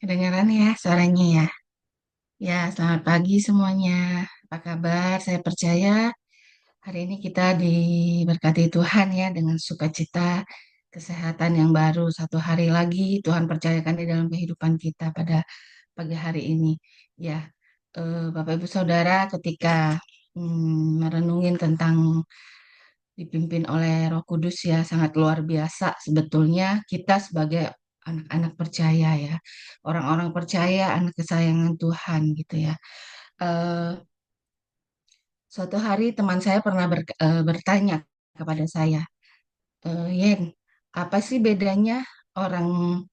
Kedengaran ya suaranya ya. Ya, selamat pagi semuanya. Apa kabar? Saya percaya hari ini kita diberkati Tuhan ya dengan sukacita, kesehatan yang baru. Satu hari lagi Tuhan percayakan di dalam kehidupan kita pada pagi hari ini. Ya, Bapak Ibu Saudara, ketika merenungin tentang dipimpin oleh Roh Kudus ya sangat luar biasa sebetulnya kita sebagai anak-anak percaya ya, orang-orang percaya, anak kesayangan Tuhan gitu ya. Eh, Suatu hari teman saya pernah bertanya kepada saya, Yen, apa sih bedanya orang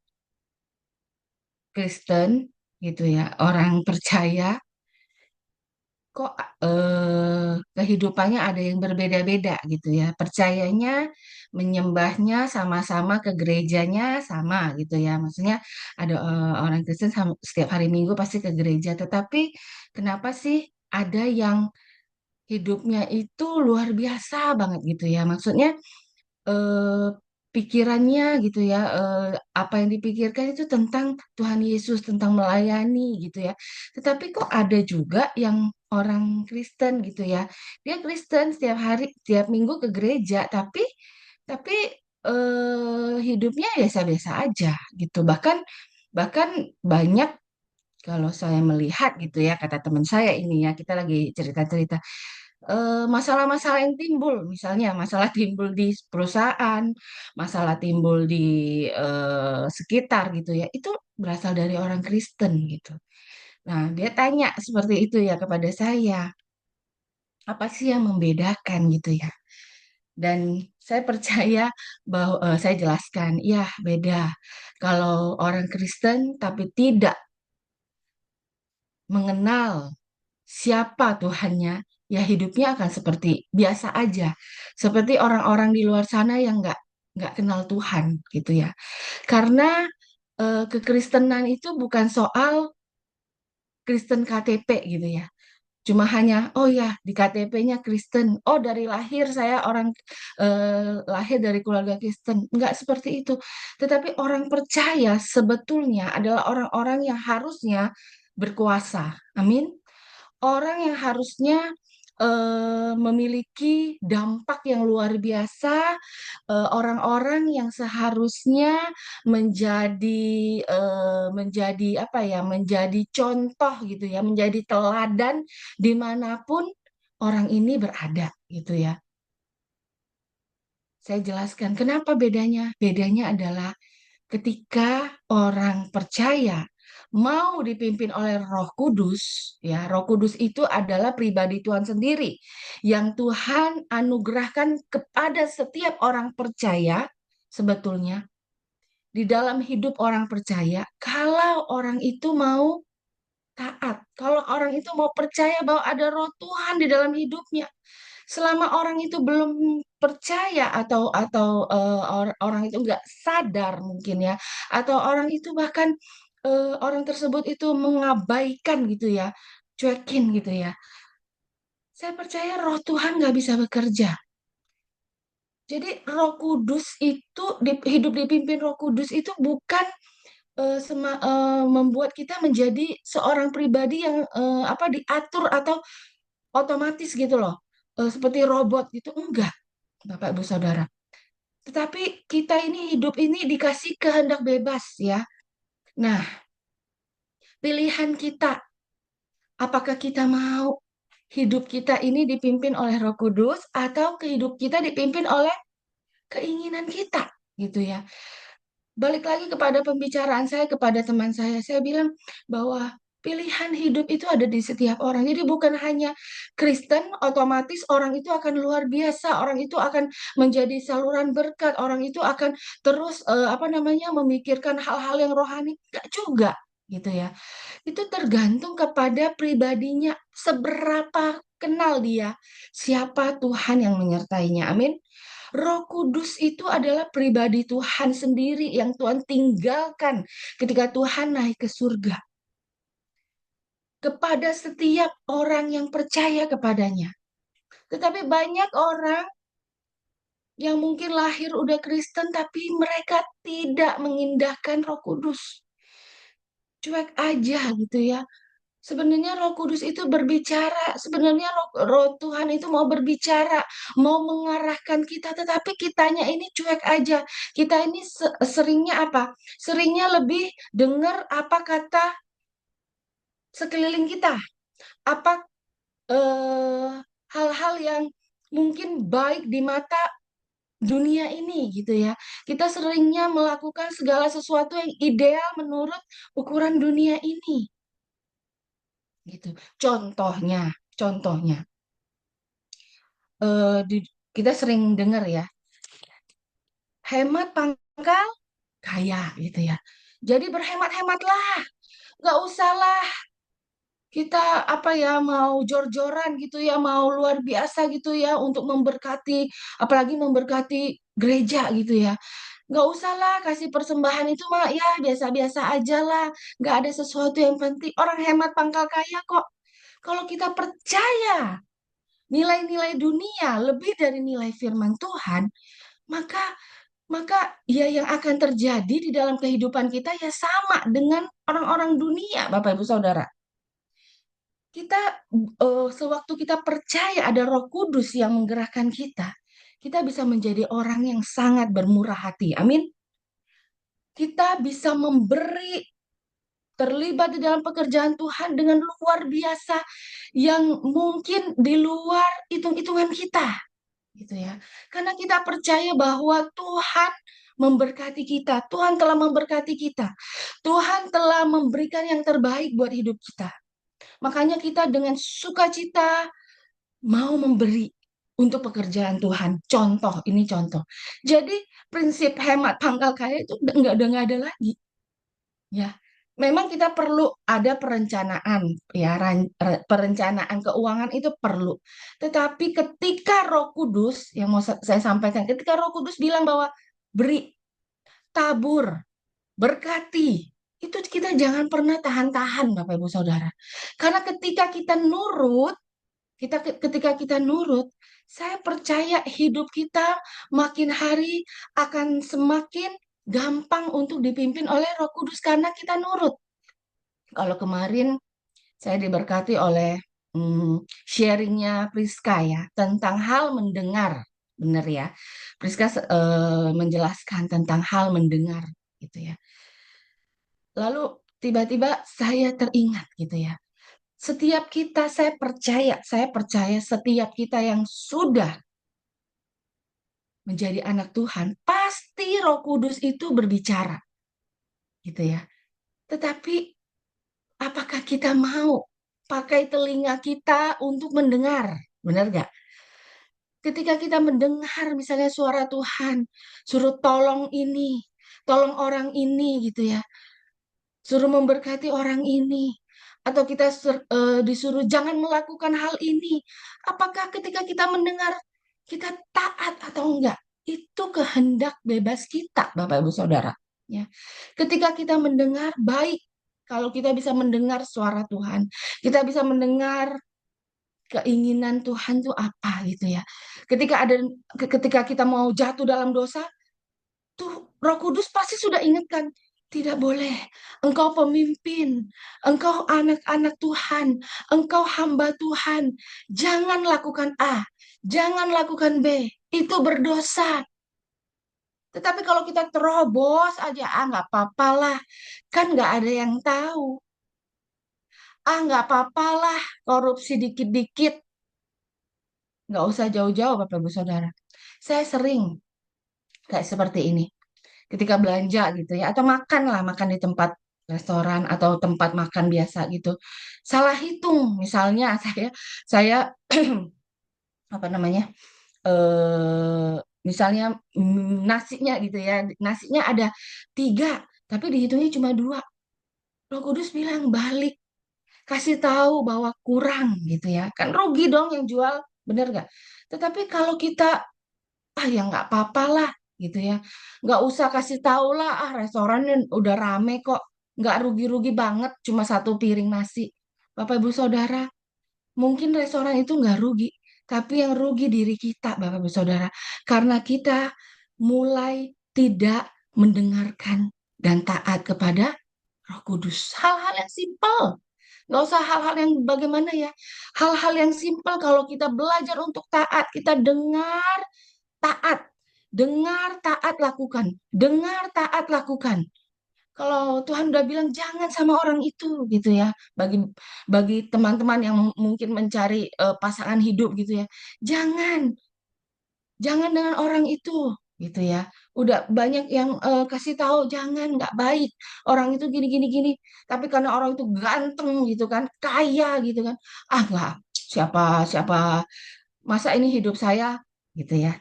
Kristen gitu ya, orang percaya kok kehidupannya ada yang berbeda-beda gitu ya. Percayanya, menyembahnya sama-sama ke gerejanya sama gitu ya. Maksudnya ada orang Kristen setiap hari Minggu pasti ke gereja. Tetapi kenapa sih ada yang hidupnya itu luar biasa banget gitu ya. Maksudnya eh, pikirannya gitu ya, apa yang dipikirkan itu tentang Tuhan Yesus, tentang melayani gitu ya. Tetapi kok ada juga yang orang Kristen gitu ya. Dia Kristen setiap hari, tiap minggu ke gereja, tapi hidupnya biasa-biasa aja gitu. Bahkan bahkan banyak kalau saya melihat gitu ya, kata teman saya ini ya, kita lagi cerita-cerita masalah-masalah yang timbul, misalnya masalah timbul di perusahaan, masalah timbul di sekitar gitu ya, itu berasal dari orang Kristen gitu. Nah, dia tanya seperti itu ya kepada saya, apa sih yang membedakan gitu ya? Dan saya percaya bahwa saya jelaskan, ya beda. Kalau orang Kristen tapi tidak mengenal siapa Tuhannya, ya hidupnya akan seperti biasa aja, seperti orang-orang di luar sana yang nggak kenal Tuhan gitu ya. Karena kekristenan itu bukan soal Kristen KTP gitu ya. Cuma hanya, oh ya di KTP-nya Kristen, oh dari lahir saya orang lahir dari keluarga Kristen. Enggak seperti itu. Tetapi orang percaya sebetulnya adalah orang-orang yang harusnya berkuasa. Amin. Orang yang harusnya memiliki dampak yang luar biasa, orang-orang yang seharusnya menjadi apa ya, menjadi contoh gitu ya, menjadi teladan dimanapun orang ini berada gitu ya. Saya jelaskan kenapa bedanya. Bedanya adalah ketika orang percaya mau dipimpin oleh Roh Kudus, ya, Roh Kudus itu adalah pribadi Tuhan sendiri yang Tuhan anugerahkan kepada setiap orang percaya sebetulnya di dalam hidup orang percaya. Kalau orang itu mau taat, kalau orang itu mau percaya bahwa ada Roh Tuhan di dalam hidupnya, selama orang itu belum percaya atau orang itu nggak sadar mungkin ya, atau orang itu bahkan orang tersebut itu mengabaikan gitu ya, cuekin gitu ya. Saya percaya Roh Tuhan nggak bisa bekerja. Jadi Roh Kudus itu hidup dipimpin Roh Kudus itu bukan membuat kita menjadi seorang pribadi yang apa diatur atau otomatis gitu loh. Seperti robot gitu enggak, Bapak Ibu Saudara. Tetapi kita ini hidup ini dikasih kehendak bebas ya. Nah, pilihan kita, apakah kita mau hidup kita ini dipimpin oleh Roh Kudus atau hidup kita dipimpin oleh keinginan kita, gitu ya. Balik lagi kepada pembicaraan saya kepada teman saya bilang bahwa pilihan hidup itu ada di setiap orang. Jadi bukan hanya Kristen, otomatis orang itu akan luar biasa, orang itu akan menjadi saluran berkat, orang itu akan terus apa namanya memikirkan hal-hal yang rohani. Enggak juga, gitu ya. Itu tergantung kepada pribadinya, seberapa kenal dia, siapa Tuhan yang menyertainya. Amin. Roh Kudus itu adalah pribadi Tuhan sendiri yang Tuhan tinggalkan ketika Tuhan naik ke surga kepada setiap orang yang percaya kepadanya. Tetapi banyak orang yang mungkin lahir udah Kristen tapi mereka tidak mengindahkan Roh Kudus. cuek aja gitu ya. Sebenarnya Roh Kudus itu berbicara, sebenarnya Roh Tuhan itu mau berbicara, mau mengarahkan kita, tetapi kitanya ini cuek aja. Kita ini seringnya apa? Seringnya lebih dengar apa kata sekeliling kita, apa eh, hal-hal yang mungkin baik di mata dunia ini gitu ya. Kita seringnya melakukan segala sesuatu yang ideal menurut ukuran dunia ini gitu. Contohnya, contohnya kita sering dengar ya, hemat pangkal kaya gitu ya. Jadi berhemat-hematlah, nggak usahlah kita apa ya mau jor-joran gitu ya, mau luar biasa gitu ya untuk memberkati, apalagi memberkati gereja gitu ya. Nggak usahlah kasih persembahan itu mah ya biasa-biasa aja lah, nggak ada sesuatu yang penting. Orang hemat pangkal kaya kok. Kalau kita percaya nilai-nilai dunia lebih dari nilai firman Tuhan, maka maka ya yang akan terjadi di dalam kehidupan kita ya sama dengan orang-orang dunia, Bapak Ibu Saudara. Kita sewaktu kita percaya ada Roh Kudus yang menggerakkan kita bisa menjadi orang yang sangat bermurah hati. Amin. Kita bisa memberi, terlibat di dalam pekerjaan Tuhan dengan luar biasa yang mungkin di luar hitung-hitungan kita, gitu ya. Karena kita percaya bahwa Tuhan memberkati kita, Tuhan telah memberkati kita, Tuhan telah memberikan yang terbaik buat hidup kita. Makanya kita dengan sukacita mau memberi untuk pekerjaan Tuhan. Contoh, ini contoh. Jadi prinsip hemat pangkal kaya itu udah nggak ada lagi. Ya, memang kita perlu ada perencanaan, ya, perencanaan keuangan itu perlu. Tetapi ketika Roh Kudus, yang mau saya sampaikan, ketika Roh Kudus bilang bahwa beri, tabur, berkati, itu kita jangan pernah tahan-tahan, Bapak Ibu Saudara. Karena ketika kita nurut, ketika kita nurut, saya percaya hidup kita makin hari akan semakin gampang untuk dipimpin oleh Roh Kudus karena kita nurut. Kalau kemarin saya diberkati oleh sharingnya Priska ya tentang hal mendengar, benar ya. Priska menjelaskan tentang hal mendengar gitu ya. Lalu tiba-tiba saya teringat gitu ya. Saya percaya setiap kita yang sudah menjadi anak Tuhan, pasti Roh Kudus itu berbicara, gitu ya. Tetapi apakah kita mau pakai telinga kita untuk mendengar? Benar gak? Ketika kita mendengar misalnya suara Tuhan, suruh tolong ini, tolong orang ini gitu ya, suruh memberkati orang ini, atau kita disuruh jangan melakukan hal ini. Apakah ketika kita mendengar, kita taat atau enggak? Itu kehendak bebas kita, Bapak Ibu Saudara. Ya. Ketika kita mendengar, baik kalau kita bisa mendengar suara Tuhan, kita bisa mendengar keinginan Tuhan itu apa gitu ya. Ketika kita mau jatuh dalam dosa, tuh Roh Kudus pasti sudah ingatkan, tidak boleh. Engkau pemimpin, engkau anak-anak Tuhan, engkau hamba Tuhan. Jangan lakukan A, jangan lakukan B. Itu berdosa. Tetapi kalau kita terobos aja, nggak apa-apa lah. Kan nggak ada yang tahu. Nggak apa-apa lah, korupsi dikit-dikit. Nggak usah jauh-jauh, Bapak Ibu Saudara. Saya sering kayak seperti ini. Ketika belanja gitu ya, atau makan lah, makan di tempat restoran atau tempat makan biasa gitu. Salah hitung, misalnya saya apa namanya? eh Misalnya nasinya gitu ya, nasinya ada 3, tapi dihitungnya cuma 2. Roh Kudus bilang balik, kasih tahu bahwa kurang gitu ya. Kan rugi dong yang jual, bener gak? Tetapi kalau kita ya nggak apa-apa lah gitu ya, nggak usah kasih tahu lah, restorannya udah rame kok, nggak rugi-rugi banget cuma 1 piring nasi. Bapak Ibu Saudara, mungkin restoran itu nggak rugi, tapi yang rugi diri kita, Bapak Ibu Saudara, karena kita mulai tidak mendengarkan dan taat kepada Roh Kudus. Hal-hal yang simpel. Nggak usah hal-hal yang bagaimana ya. Hal-hal yang simpel kalau kita belajar untuk taat, kita dengar, taat. Dengar, taat, lakukan. Dengar, taat, lakukan. Kalau Tuhan udah bilang jangan sama orang itu gitu ya. Bagi bagi teman-teman yang mungkin mencari pasangan hidup gitu ya. Jangan, jangan dengan orang itu gitu ya. Udah banyak yang kasih tahu jangan nggak baik. Orang itu gini gini gini. Tapi karena orang itu ganteng gitu kan, kaya gitu kan. Ah nggak, siapa siapa masa ini hidup saya gitu ya.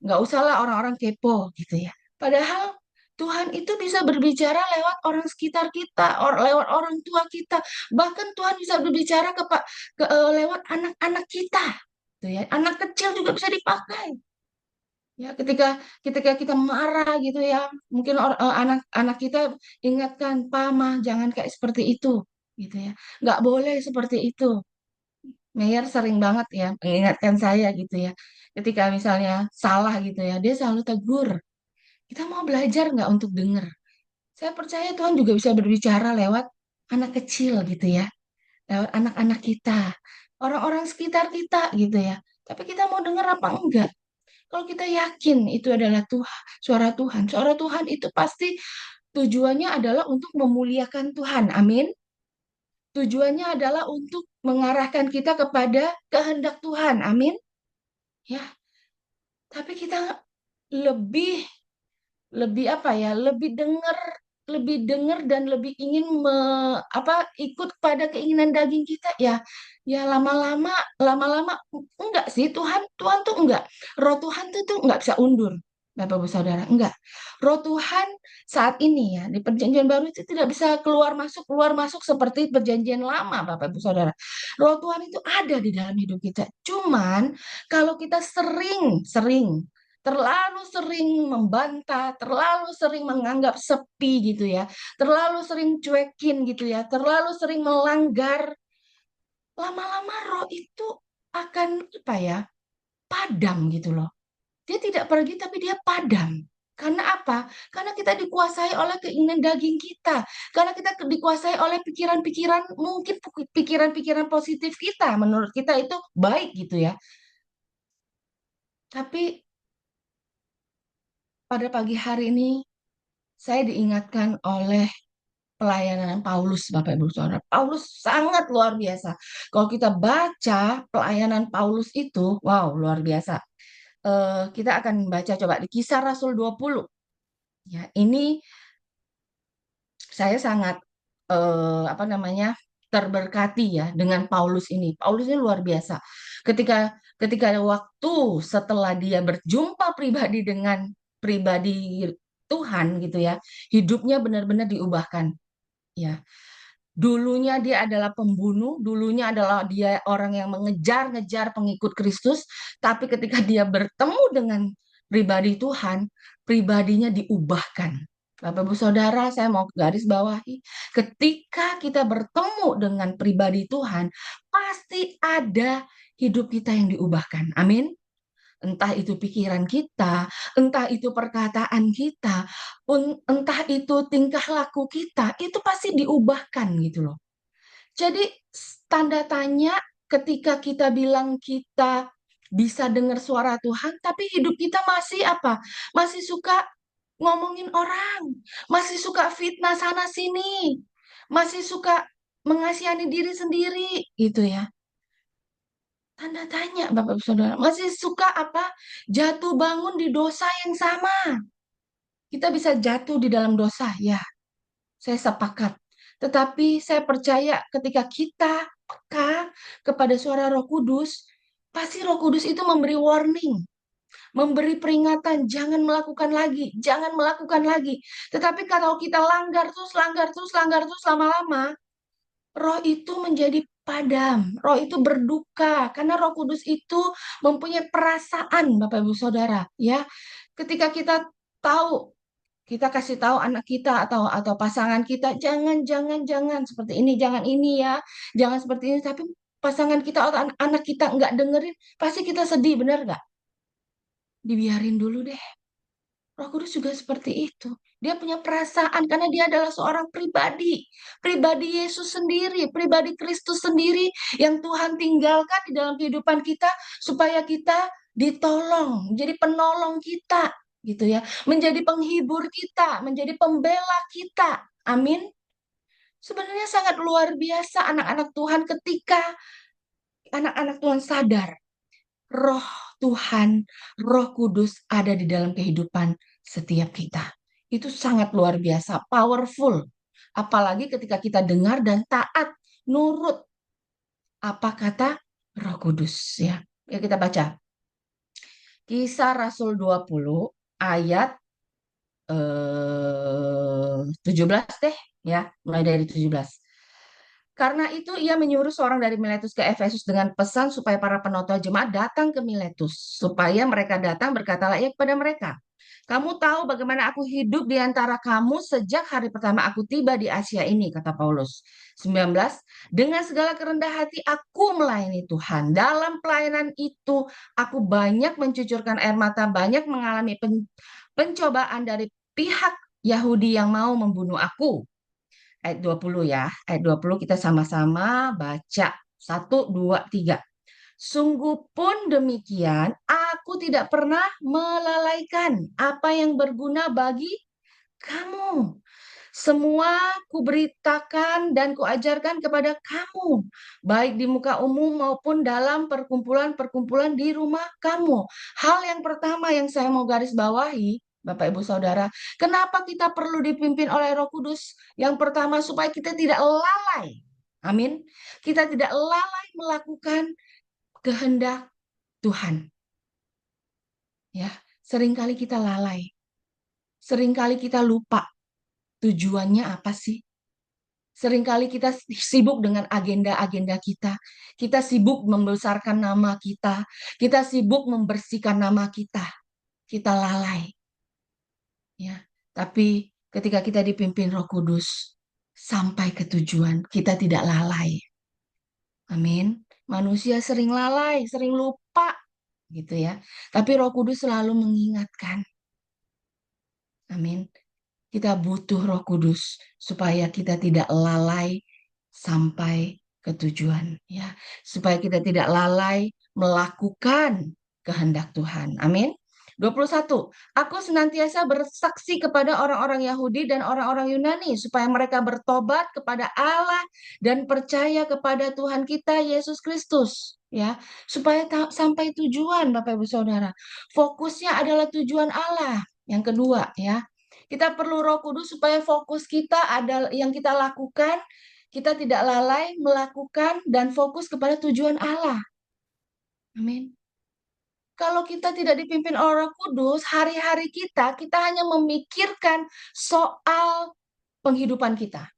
Nggak usahlah orang-orang kepo gitu ya. Padahal Tuhan itu bisa berbicara lewat orang sekitar kita, lewat orang tua kita. Bahkan Tuhan bisa berbicara lewat anak-anak kita. Gitu ya. Anak kecil juga bisa dipakai. Ya, ketika ketika kita marah gitu ya, mungkin anak-anak kita ingatkan, Mah, jangan kayak seperti itu, gitu ya. Nggak boleh seperti itu. Meyer sering banget ya mengingatkan saya gitu ya. Ketika misalnya salah gitu ya, dia selalu tegur. Kita mau belajar nggak untuk dengar? Saya percaya Tuhan juga bisa berbicara lewat anak kecil gitu ya, lewat anak-anak kita, orang-orang sekitar kita gitu ya. Tapi kita mau dengar apa enggak? Kalau kita yakin itu adalah Tuhan, suara Tuhan itu pasti tujuannya adalah untuk memuliakan Tuhan. Amin. Tujuannya adalah untuk mengarahkan kita kepada kehendak Tuhan. Amin. Ya, tapi kita lebih lebih apa ya? Lebih dengar dan lebih ingin ikut pada keinginan daging kita ya. Ya lama-lama enggak sih Tuhan tuh enggak. Roh Tuhan tuh enggak bisa undur. Bapak Ibu Saudara, enggak. Roh Tuhan saat ini ya di perjanjian baru itu tidak bisa keluar masuk seperti perjanjian lama Bapak Ibu Saudara. Roh Tuhan itu ada di dalam hidup kita. Cuman kalau kita sering terlalu sering membantah, terlalu sering menganggap sepi gitu ya, terlalu sering cuekin gitu ya, terlalu sering melanggar, lama-lama roh itu akan apa ya, padam gitu loh. Dia tidak pergi tapi dia padam. Karena apa? Karena kita dikuasai oleh keinginan daging kita. Karena kita dikuasai oleh pikiran-pikiran, mungkin pikiran-pikiran positif kita. Menurut kita itu baik gitu ya. Tapi pada pagi hari ini saya diingatkan oleh pelayanan Paulus, Bapak Ibu Saudara. Paulus sangat luar biasa. Kalau kita baca pelayanan Paulus itu, wow, luar biasa. Kita akan baca coba di Kisah Rasul 20. Ya, ini saya sangat apa namanya? Terberkati ya dengan Paulus ini. Paulus ini luar biasa. Ketika ketika ada waktu setelah dia berjumpa pribadi dengan pribadi Tuhan gitu ya, hidupnya benar-benar diubahkan. Ya, dulunya dia adalah pembunuh, dulunya adalah dia orang yang mengejar-ngejar pengikut Kristus, tapi ketika dia bertemu dengan pribadi Tuhan, pribadinya diubahkan. Bapak Ibu Saudara, saya mau garis bawahi, ketika kita bertemu dengan pribadi Tuhan, pasti ada hidup kita yang diubahkan. Amin. Entah itu pikiran kita, entah itu perkataan kita, entah itu tingkah laku kita, itu pasti diubahkan gitu loh. Jadi tanda tanya ketika kita bilang kita bisa dengar suara Tuhan, tapi hidup kita masih apa? Masih suka ngomongin orang, masih suka fitnah sana sini, masih suka mengasihani diri sendiri gitu ya. Tanda tanya Bapak Ibu Saudara, masih suka apa? Jatuh bangun di dosa yang sama. Kita bisa jatuh di dalam dosa, ya. Saya sepakat. Tetapi saya percaya ketika kita peka kepada suara Roh Kudus, pasti Roh Kudus itu memberi warning, memberi peringatan, jangan melakukan lagi, jangan melakukan lagi. Tetapi kalau kita langgar terus lama-lama, roh itu menjadi padam, roh itu berduka karena Roh Kudus itu mempunyai perasaan, Bapak Ibu Saudara, ya. Ketika kita tahu, kita kasih tahu anak kita atau pasangan kita, jangan seperti ini, jangan ini ya, jangan seperti ini. Tapi pasangan kita atau anak kita nggak dengerin, pasti kita sedih, benar nggak? Dibiarin dulu deh. Roh Kudus juga seperti itu. Dia punya perasaan karena dia adalah seorang pribadi. Pribadi Yesus sendiri, pribadi Kristus sendiri yang Tuhan tinggalkan di dalam kehidupan kita supaya kita ditolong, menjadi penolong kita gitu ya, menjadi penghibur kita, menjadi pembela kita. Amin. Sebenarnya sangat luar biasa anak-anak Tuhan ketika anak-anak Tuhan sadar Roh Tuhan, Roh Kudus ada di dalam kehidupan setiap kita. Itu sangat luar biasa, powerful. Apalagi ketika kita dengar dan taat, nurut apa kata Roh Kudus ya. Ya kita baca. Kisah Rasul 20 ayat 17 deh ya, mulai dari 17. Karena itu ia menyuruh seorang dari Miletus ke Efesus dengan pesan supaya para penonton jemaat datang ke Miletus. Supaya mereka datang berkatalah ia kepada mereka. Kamu tahu bagaimana aku hidup di antara kamu sejak hari pertama aku tiba di Asia ini, kata Paulus. 19. Dengan segala kerendah hati aku melayani Tuhan. Dalam pelayanan itu aku banyak mencucurkan air mata, banyak mengalami pencobaan dari pihak Yahudi yang mau membunuh aku. Ayat 20 ya. Ayat 20 kita sama-sama baca. Satu, dua, tiga. Sungguh pun demikian, aku tidak pernah melalaikan apa yang berguna bagi kamu. Semua kuberitakan dan kuajarkan kepada kamu, baik di muka umum maupun dalam perkumpulan-perkumpulan di rumah kamu. Hal yang pertama yang saya mau garis bawahi, Bapak Ibu Saudara, kenapa kita perlu dipimpin oleh Roh Kudus? Yang pertama supaya kita tidak lalai. Amin. Kita tidak lalai melakukan kehendak Tuhan. Ya, seringkali kita lalai. Seringkali kita lupa tujuannya apa sih? Seringkali kita sibuk dengan agenda-agenda kita. Kita sibuk membesarkan nama kita. Kita sibuk membersihkan nama kita. Kita lalai. Ya, tapi ketika kita dipimpin Roh Kudus sampai ke tujuan, kita tidak lalai. Amin. Manusia sering lalai, sering lupa gitu ya. Tapi Roh Kudus selalu mengingatkan. Amin. Kita butuh Roh Kudus supaya kita tidak lalai sampai ke tujuan ya. Supaya kita tidak lalai melakukan kehendak Tuhan. Amin. 21. Aku senantiasa bersaksi kepada orang-orang Yahudi dan orang-orang Yunani supaya mereka bertobat kepada Allah dan percaya kepada Tuhan kita Yesus Kristus ya, supaya sampai tujuan Bapak Ibu Saudara. Fokusnya adalah tujuan Allah. Yang kedua ya, kita perlu Roh Kudus supaya fokus kita adalah yang kita lakukan, kita tidak lalai melakukan dan fokus kepada tujuan Allah. Amin. Kalau kita tidak dipimpin oleh Roh Kudus, hari-hari kita hanya memikirkan soal penghidupan kita.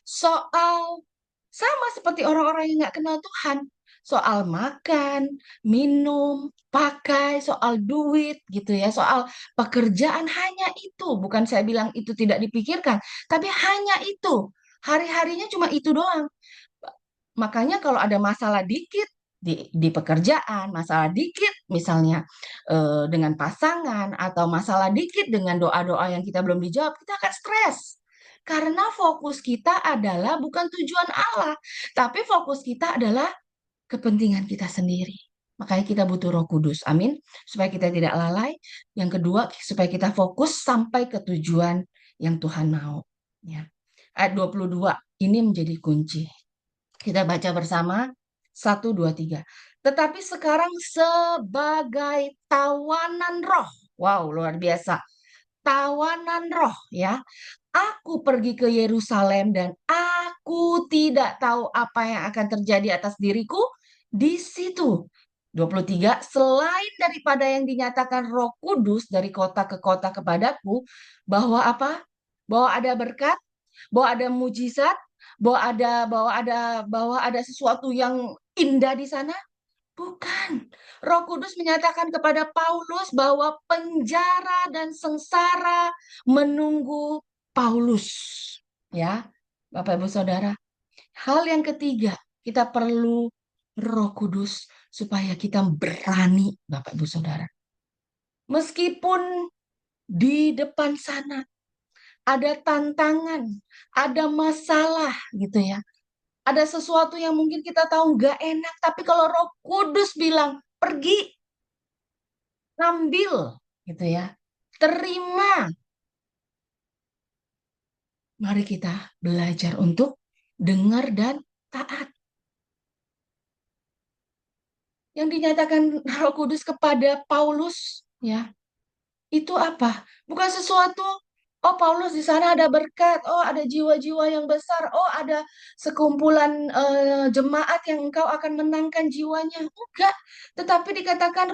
Soal sama seperti orang-orang yang nggak kenal Tuhan. Soal makan, minum, pakai, soal duit gitu ya, soal pekerjaan hanya itu. Bukan saya bilang itu tidak dipikirkan, tapi hanya itu. Hari-harinya cuma itu doang. Makanya kalau ada masalah dikit di pekerjaan, masalah dikit misalnya dengan pasangan, atau masalah dikit dengan doa-doa yang kita belum dijawab, kita akan stres. Karena fokus kita adalah bukan tujuan Allah, tapi fokus kita adalah kepentingan kita sendiri. Makanya kita butuh Roh Kudus. Amin. Supaya kita tidak lalai. Yang kedua, supaya kita fokus sampai ke tujuan yang Tuhan mau. Ya. Ayat 22 ini menjadi kunci. Kita baca bersama. 1, 2, 3. Tetapi sekarang sebagai tawanan roh. Wow, luar biasa. Tawanan roh ya. Aku pergi ke Yerusalem dan aku tidak tahu apa yang akan terjadi atas diriku di situ. 23. Selain daripada yang dinyatakan Roh Kudus dari kota ke kota kepadaku, bahwa apa? Bahwa ada berkat, bahwa ada mujizat, bahwa ada sesuatu yang indah di sana. Bukan. Roh Kudus menyatakan kepada Paulus bahwa penjara dan sengsara menunggu Paulus. Ya, Bapak Ibu Saudara. Hal yang ketiga, kita perlu Roh Kudus supaya kita berani, Bapak Ibu Saudara. Meskipun di depan sana ada tantangan, ada masalah gitu ya. Ada sesuatu yang mungkin kita tahu nggak enak, tapi kalau Roh Kudus bilang pergi, ambil gitu ya. Terima. Mari kita belajar untuk dengar dan taat. Yang dinyatakan Roh Kudus kepada Paulus, ya, itu apa? Bukan sesuatu, oh Paulus di sana ada berkat, oh ada jiwa-jiwa yang besar, oh ada sekumpulan jemaat yang engkau akan menangkan jiwanya. Enggak, tetapi dikatakan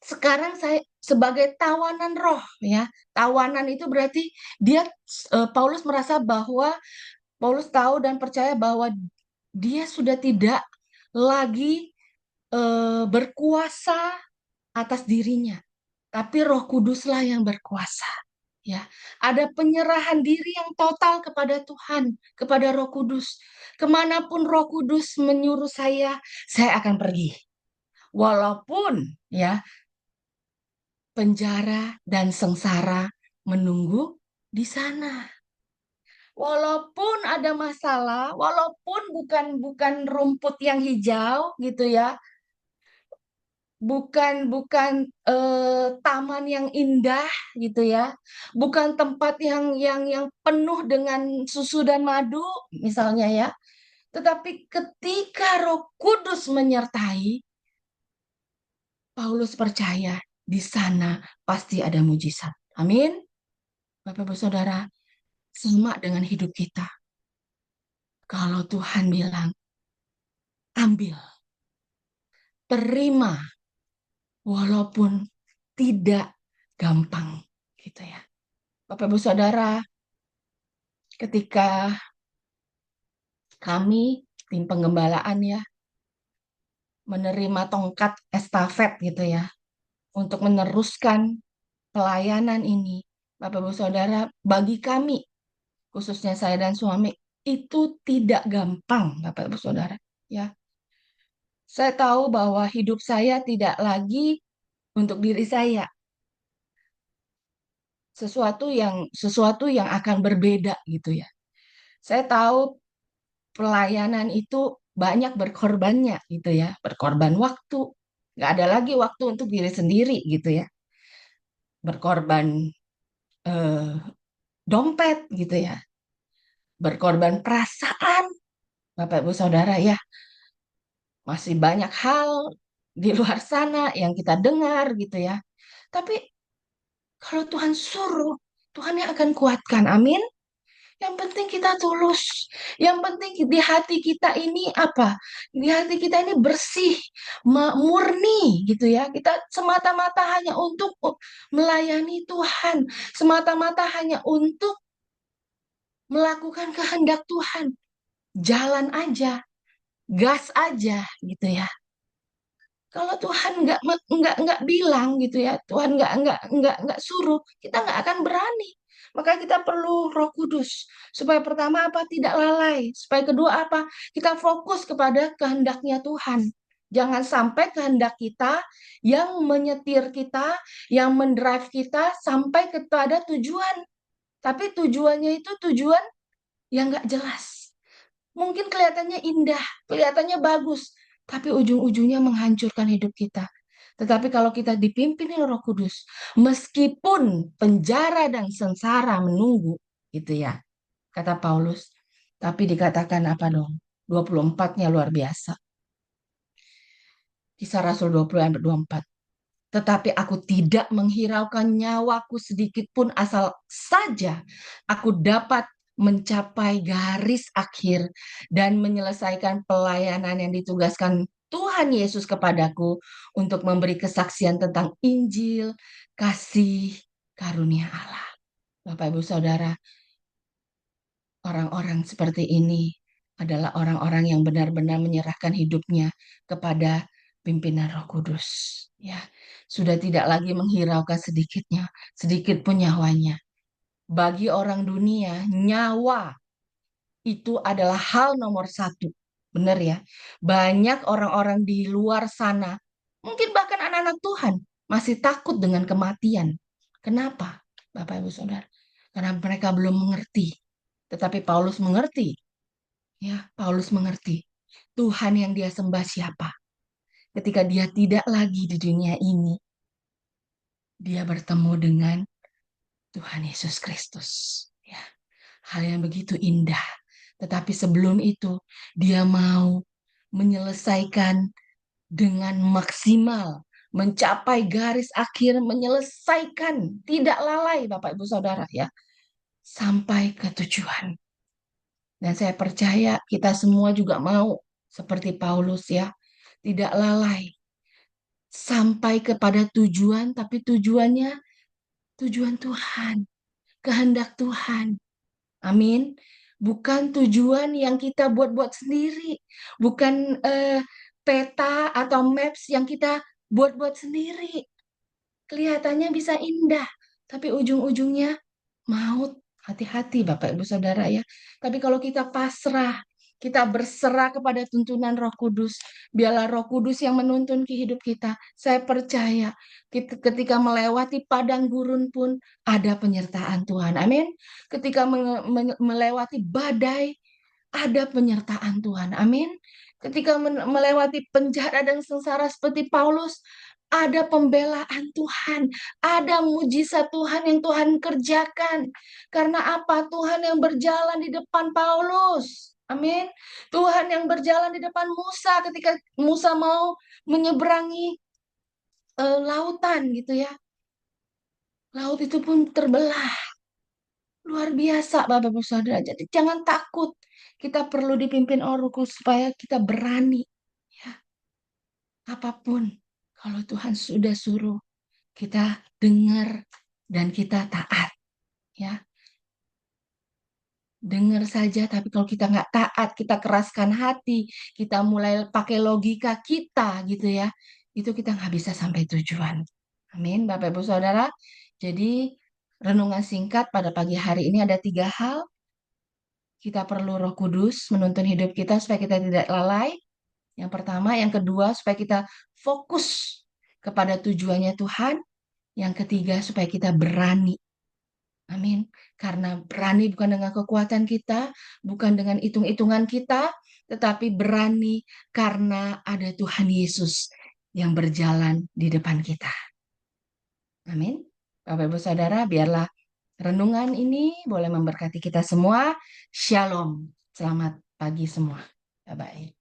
sekarang saya sebagai tawanan roh, ya. Tawanan itu berarti dia Paulus merasa bahwa Paulus tahu dan percaya bahwa dia sudah tidak lagi berkuasa atas dirinya, tapi Roh Kuduslah yang berkuasa. Ya, ada penyerahan diri yang total kepada Tuhan, kepada Roh Kudus. Kemanapun Roh Kudus menyuruh saya akan pergi. Walaupun ya penjara dan sengsara menunggu di sana. Walaupun ada masalah, walaupun bukan bukan rumput yang hijau gitu ya, bukan bukan taman yang indah gitu ya, bukan tempat yang penuh dengan susu dan madu misalnya ya, tetapi ketika Roh Kudus menyertai, Paulus percaya di sana pasti ada mujizat. Amin. Bapak Ibu Saudara, sama dengan hidup kita. Kalau Tuhan bilang, ambil, terima, walaupun tidak gampang, gitu ya. Bapak Ibu Saudara, ketika kami tim penggembalaan ya menerima tongkat estafet gitu ya untuk meneruskan pelayanan ini, Bapak Ibu Saudara, bagi kami khususnya saya dan suami itu tidak gampang, Bapak Ibu Saudara. Ya, saya tahu bahwa hidup saya tidak lagi untuk diri saya, sesuatu yang akan berbeda gitu ya. Saya tahu pelayanan itu banyak berkorbannya gitu ya, berkorban waktu, nggak ada lagi waktu untuk diri sendiri gitu ya, berkorban eh, dompet gitu ya, berkorban perasaan, Bapak Ibu Saudara ya, masih banyak hal di luar sana yang kita dengar gitu ya. Tapi kalau Tuhan suruh, Tuhan yang akan kuatkan. Amin. Yang penting kita tulus. Yang penting di hati kita ini apa? Di hati kita ini bersih, murni gitu ya. Kita semata-mata hanya untuk melayani Tuhan. Semata-mata hanya untuk melakukan kehendak Tuhan. Jalan aja, gas aja gitu ya. Kalau Tuhan nggak bilang gitu ya, Tuhan nggak suruh, kita nggak akan berani. Maka kita perlu Roh Kudus supaya pertama apa tidak lalai, supaya kedua apa kita fokus kepada kehendaknya Tuhan. Jangan sampai kehendak kita yang menyetir kita, yang mendrive kita sampai kepada tujuan. Tapi tujuannya itu tujuan yang nggak jelas. Mungkin kelihatannya indah, kelihatannya bagus, tapi ujung-ujungnya menghancurkan hidup kita. Tetapi kalau kita dipimpin oleh Roh Kudus, meskipun penjara dan sengsara menunggu, gitu ya, kata Paulus. Tapi dikatakan apa dong? 24-nya luar biasa. Kisah Rasul 20 ayat 24. Tetapi aku tidak menghiraukan nyawaku sedikit pun asal saja aku dapat mencapai garis akhir dan menyelesaikan pelayanan yang ditugaskan Tuhan Yesus kepadaku untuk memberi kesaksian tentang Injil, kasih, karunia Allah. Bapak Ibu Saudara, orang-orang seperti ini adalah orang-orang yang benar-benar menyerahkan hidupnya kepada pimpinan Roh Kudus. Ya, sudah tidak lagi menghiraukan sedikit pun nyawanya. Bagi orang dunia, nyawa itu adalah hal nomor satu. Benar ya? Banyak orang-orang di luar sana, mungkin bahkan anak-anak Tuhan, masih takut dengan kematian. Kenapa, Bapak Ibu Saudara? Karena mereka belum mengerti. Tetapi Paulus mengerti. Ya, Paulus mengerti. Tuhan yang dia sembah siapa? Ketika dia tidak lagi di dunia ini, dia bertemu dengan Tuhan Yesus Kristus. Ya, hal yang begitu indah. Tetapi sebelum itu, dia mau menyelesaikan dengan maksimal, mencapai garis akhir, menyelesaikan, tidak lalai Bapak Ibu Saudara ya, sampai ke tujuan. Dan saya percaya kita semua juga mau seperti Paulus ya, tidak lalai sampai kepada tujuan, tapi tujuannya tujuan Tuhan, kehendak Tuhan. Amin. Bukan tujuan yang kita buat-buat sendiri, bukan peta atau maps yang kita buat-buat sendiri. Kelihatannya bisa indah, tapi ujung-ujungnya maut. Hati-hati Bapak Ibu Saudara ya. Tapi kalau kita pasrah, kita berserah kepada tuntunan Roh Kudus, biarlah Roh Kudus yang menuntun kehidup kita. Saya percaya kita, ketika melewati padang gurun pun ada penyertaan Tuhan. Amin. Ketika melewati badai, ada penyertaan Tuhan. Amin. Ketika melewati penjara dan sengsara seperti Paulus, ada pembelaan Tuhan, ada mujizat Tuhan yang Tuhan kerjakan. Karena apa? Tuhan yang berjalan di depan Paulus. Amin. Tuhan yang berjalan di depan Musa ketika Musa mau menyeberangi lautan gitu ya. Laut itu pun terbelah. Luar biasa Bapak Ibu Saudara. Jadi jangan takut. Kita perlu dipimpin oleh Roh Kudus supaya kita berani. Ya, apapun. Kalau Tuhan sudah suruh, kita dengar dan kita taat. Ya, dengar saja. Tapi kalau kita nggak taat, kita keraskan hati, kita mulai pakai logika kita gitu ya. Itu kita nggak bisa sampai tujuan. Amin, Bapak Ibu Saudara. Jadi renungan singkat pada pagi hari ini ada 3 hal. Kita perlu Roh Kudus menuntun hidup kita supaya kita tidak lalai. Yang pertama, yang kedua, supaya kita fokus kepada tujuannya Tuhan. Yang ketiga, supaya kita berani. Amin. Karena berani bukan dengan kekuatan kita, bukan dengan hitung-hitungan kita, tetapi berani karena ada Tuhan Yesus yang berjalan di depan kita. Amin. Bapak Ibu Saudara, biarlah renungan ini boleh memberkati kita semua. Shalom. Selamat pagi semua. Bye-bye.